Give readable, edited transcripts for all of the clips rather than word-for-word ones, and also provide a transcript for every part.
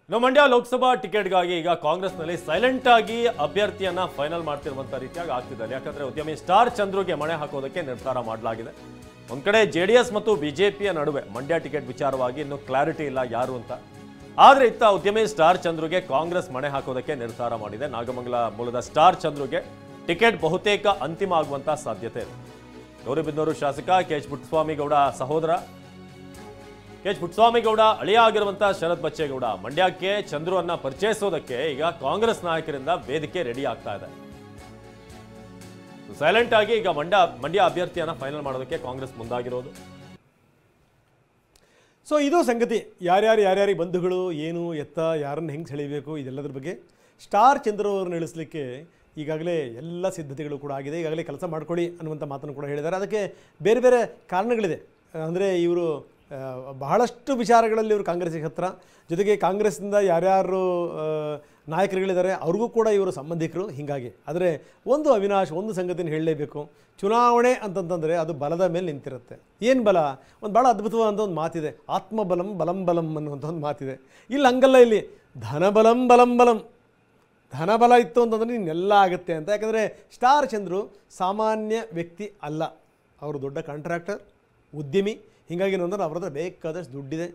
ಇನ್ನು ಮಂಡ್ಯ ಲೋಕಸಭಾ ಟಿಕೆಟ್ಗಾಗಿ ಈಗ ಕಾಂಗ್ರೆಸ್ನಲ್ಲಿ ಸೈಲೆಂಟ್ ಆಗಿ ಅಭ್ಯರ್ಥಿಯನ್ನ ಫೈನಲ್ ಮಾಡ್ತಿರುವಂತ ರೀತಿಯಾಗಿ ಆಗ್ತಿದೆ. ಯಾಕಂದ್ರೆ ಉದ್ಯಮಿ ಸ್ಟಾರ್ ಚಂದ್ರುಗೆ ಮಣೆ ಹಾಕೋದಕ್ಕೆ ನಿರ್ಧಾರ ಮಾಡಲಾಗಿದೆ. ಒಂದ್ ಕಡೆ ಜೆಡಿಎಸ್ ಮತ್ತು ಬಿಜೆಪಿಯ ನಡುವೆ ಮಂಡ್ಯ ಟಿಕೆಟ್ ವಿಚಾರವಾಗಿ ಇನ್ನೂ ಕ್ಲಾರಿಟಿ ಇಲ್ಲ ಯಾರು ಅಂತ. ಆದ್ರೆ ಇತ್ತ ಉದ್ಯಮಿ ಸ್ಟಾರ್ ಚಂದ್ರುಗೆ ಕಾಂಗ್ರೆಸ್ ಮಣೆ ಹಾಕೋದಕ್ಕೆ ನಿರ್ಧಾರ ಮಾಡಿದೆ. ನಾಗಮಂಗಲ ಮೂಲದ ಸ್ಟಾರ್ ಚಂದ್ರುಗೆ ಟಿಕೆಟ್ ಬಹುತೇಕ ಅಂತಿಮ ಆಗುವಂತ ಸಾಧ್ಯತೆ ಇದೆ. ಗೌರಿಬಿದನೂರು ಶಾಸಕ ಕೆಎಚ್ ಪುಟ್ಟಸ್ವಾಮಿಗೌಡ ಸಹೋದರ ಕೆಎಚ್ ಪುಟ್ಟಸ್ವಾಮಿಗೌಡ ಅಳಿಯ ಆಗಿರುವಂತಹ ಶರತ್ ಬಚ್ಚೇಗೌಡ ಮಂಡ್ಯಕ್ಕೆ ಚಂದ್ರುವನ್ನ ಪರಿಚಯಿಸೋದಕ್ಕೆ ಈಗ ಕಾಂಗ್ರೆಸ್ ನಾಯಕರಿಂದ ವೇದಿಕೆ ರೆಡಿ ಆಗ್ತಾ ಇದೆ. ಸೈಲೆಂಟ್ ಆಗಿ ಈಗ ಮಂಡ್ಯ ಅಭ್ಯರ್ಥಿಯನ್ನ ಫೈನಲ್ ಮಾಡೋದಕ್ಕೆ ಕಾಂಗ್ರೆಸ್ ಮುಂದಾಗಿರೋದು. ಸೊ ಇದು ಸಂಗತಿ. ಯಾರ್ಯಾರಿಗೆ ಬಂಧುಗಳು ಏನು ಎತ್ತ ಯಾರನ್ನು ಹೆಂಗೆ ಸೆಳೆಯಬೇಕು ಇದೆಲ್ಲದ್ರ ಬಗ್ಗೆ ಸ್ಟಾರ್ ಚಂದ್ರು ಅವ್ರನ್ನ ಇಳಿಸ್ಲಿಕ್ಕೆ ಈಗಾಗಲೇ ಎಲ್ಲ ಸಿದ್ಧತೆಗಳು ಕೂಡ ಆಗಿದೆ. ಈಗಾಗಲೇ ಕೆಲಸ ಮಾಡ್ಕೊಳ್ಳಿ ಅನ್ನುವಂಥ ಮಾತನ್ನು ಕೂಡ ಹೇಳಿದ್ದಾರೆ. ಅದಕ್ಕೆ ಬೇರೆ ಬೇರೆ ಕಾರಣಗಳಿದೆ. ಅಂದರೆ ಇವರು ಬಹಳಷ್ಟು ವಿಚಾರಗಳಲ್ಲಿ ಇವರು ಕಾಂಗ್ರೆಸ್ಸಿಗೆ ಹತ್ತಿರ, ಜೊತೆಗೆ ಕಾಂಗ್ರೆಸ್ನಿಂದ ಯಾರ್ಯಾರು ನಾಯಕರುಗಳಿದ್ದಾರೆ ಅವ್ರಿಗೂ ಕೂಡ ಇವರು ಸಂಬಂಧಿಕರು. ಹೀಗಾಗಿ ಆದರೆ ಅವಿನಾಶ್ ಒಂದು ಸಂಗತಿನ ಹೇಳಲೇಬೇಕು. ಚುನಾವಣೆ ಅಂತಂತಂದರೆ ಅದು ಬಲದ ಮೇಲೆ ನಿಂತಿರುತ್ತೆ. ಏನು ಬಲ? ಒಂದು ಭಾಳ ಅದ್ಭುತವಾದಂಥ ಒಂದು ಮಾತಿದೆ, ಆತ್ಮಬಲಂ ಬಲಂ ಬಲಂ ಅನ್ನುವಂಥ ಒಂದು ಮಾತಿದೆ. ಇಲ್ಲಿ ಹಂಗಲ್ಲ, ಇಲ್ಲಿ ಧನಬಲಂ ಬಲಂ ಬಲಂ. ಧನಬಲ ಇತ್ತು ಅಂತಂದರೆ ಇನ್ನೆಲ್ಲ ಆಗುತ್ತೆ ಅಂತ. ಯಾಕಂದರೆ ಸ್ಟಾರ್ ಚಂದ್ರು ಸಾಮಾನ್ಯ ವ್ಯಕ್ತಿ ಅಲ್ಲ. ಅವರು ದೊಡ್ಡ ಕಾಂಟ್ರಾಕ್ಟರ್, ಉದ್ಯಮಿ. ಹೀಗಾಗಿ ಅಂದರೆ ಅವ್ರ ಹತ್ರ ಬೇಕಾದಷ್ಟು ದುಡ್ಡಿದೆ,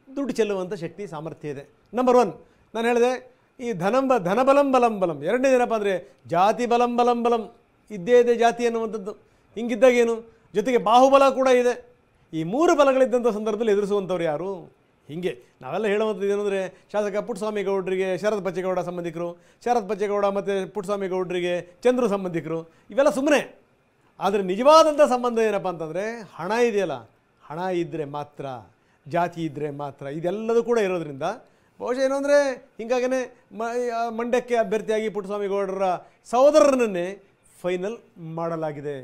ದುಡ್ಡು ಚೆಲ್ಲುವಂಥ ಶಕ್ತಿ ಸಾಮರ್ಥ್ಯ ಇದೆ. ನಂಬರ್ 1 ನಾನು ಹೇಳಿದೆ, ಈ ಧನಬಲಂ ಬಲಂ ಬಲಂ. ಎರಡನೇದೇನಪ್ಪ ಅಂದರೆ ಜಾತಿ ಬಲಂ ಬಲಂ ಬಲಂ. ಇದ್ದೇ ಇದೆ ಜಾತಿ ಅನ್ನುವಂಥದ್ದು. ಹಿಂಗಿದ್ದಾಗೇನು, ಜೊತೆಗೆ ಬಾಹುಬಲ ಕೂಡ ಇದೆ. ಈ 3 ಬಲಗಳಿದ್ದಂಥ ಸಂದರ್ಭದಲ್ಲಿ ಎದುರಿಸುವಂಥವ್ರು ಯಾರು? ಹೀಗೆ ನಾವೆಲ್ಲ ಹೇಳುವಂಥದ್ದು ಏನಂದರೆ, ಶಾಸಕ ಪುಟ್ಟಸ್ವಾಮಿಗೌಡರಿಗೆ ಶರತ್ ಬಚ್ಚೇಗೌಡ ಸಂಬಂಧಿಕರು, ಶರತ್ ಬಚ್ಚೇಗೌಡ ಮತ್ತು ಪುಟ್ಟಸ್ವಾಮಿಗೌಡರಿಗೆ ಚಂದ್ರು ಸಂಬಂಧಿಕರು, ಇವೆಲ್ಲ ಸುಮ್ಮನೆ. ಆದರೆ ನಿಜವಾದಂಥ ಸಂಬಂಧ ಏನಪ್ಪ ಅಂತಂದರೆ ಹಣ ಇದೆಯಲ್ಲ, ಹಣ ಇದ್ದರೆ ಮಾತ್ರ, ಜಾತಿ ಇದ್ದರೆ ಮಾತ್ರ, ಇದೆಲ್ಲದೂ ಕೂಡ ಇರೋದ್ರಿಂದ ಬಹುಶಃ ಏನು ಅಂದರೆ ಹೀಗಾಗೇ ಮಂಡ್ಯಕ್ಕೆ ಅಭ್ಯರ್ಥಿಯಾಗಿ ಪುಟ್ಟಸ್ವಾಮಿಗೌಡರ ಸಹೋದರರನ್ನೇ ಫೈನಲ್ ಮಾಡಲಾಗಿದೆ.